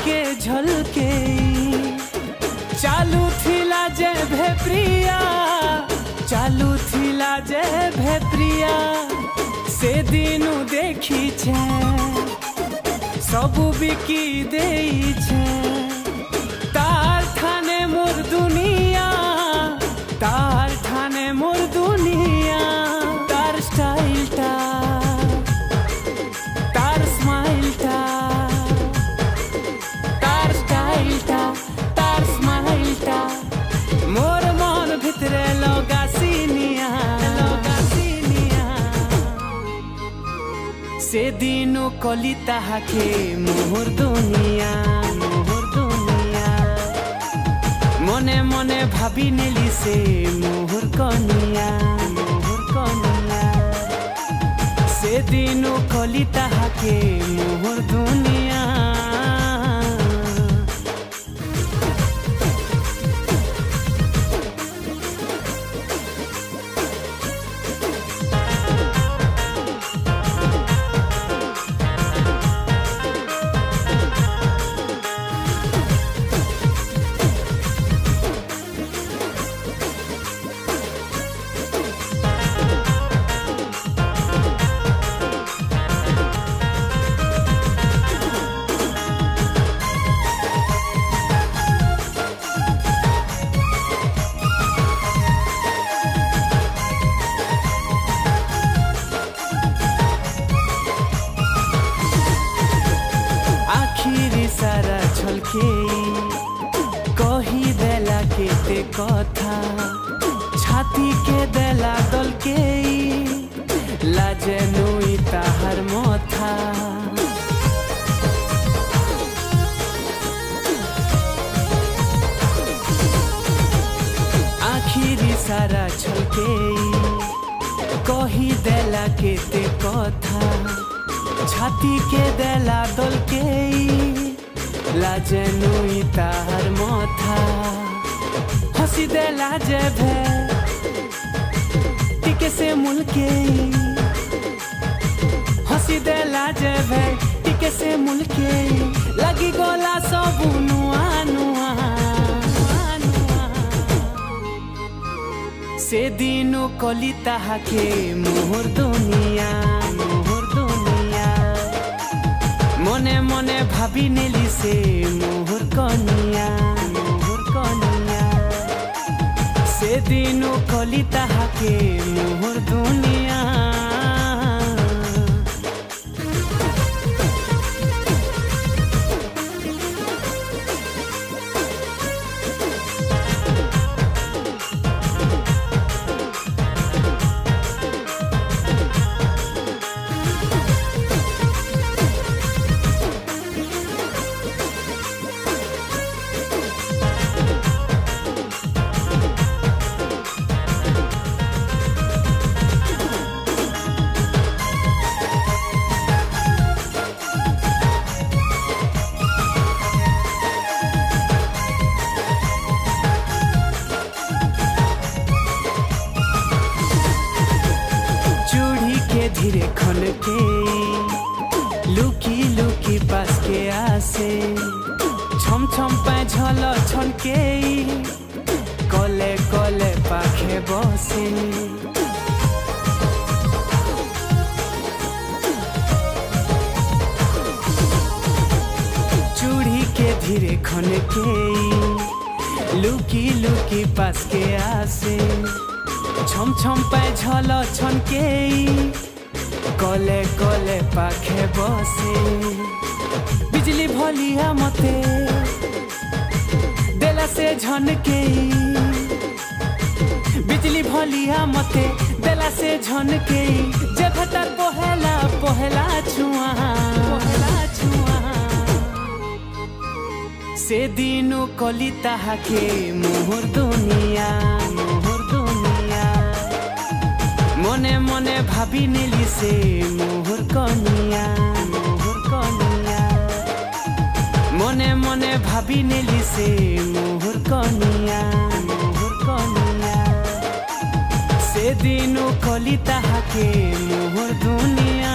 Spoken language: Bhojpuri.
के झलके चालू थिला जे भे प्रिया चालू थिला जे भे प्रिया से दिनु देखी छे सबू बिकी देई छे तार ठाने मोर दुनिया तार ठाने मोर दुनिया तार स्टाइलटा तार स्माइलटा तार स्टाइलटा तार स्माइलटा मोर मन भितरे लगासीनिया से दिनु कलिता के मोहर दुनिया मने मने भाभी नेली से मोहर कनिया से दिनु कलिता के मोहर दुनिया सारा छलके कही देला केते कथा छाती के देला दल के लाजे नुई ताहर मथा आखिरी सारा छलके कही देला केते कथा छाती के देला दल के लाजे नुई ताहर मथा हसी दे लाजे भे टिके से मुलके हसी दे लाजे भे टिके से मुलके लगी गोला सब नुआ नुआ से दिनु कलिता के मोहर दुनिया मने मने भाभी नेली से मोहर कनिया से दिनु कलिता के मोहर दुनिया धीरे खन के लुकी लुकी पास के आसे छम छम पे झल छन के कले कले पाखे बसे चूड़ी के धीरे खन के लुकी लुकी पास के आसे छम छम पे झल छन के कले कले पाखे बसे बिजली भलिया मते देला से झनके बिजली भलिया मते देला से झनके जे भतर पहला पहला छुआ से दिनु कलिता के मोहर दुनिया मने मने भाभी नेली से मोहर कनिया मने मने भाभी नेली से मोहर कनिया से दिनु कलिता के मोहर दुनिया।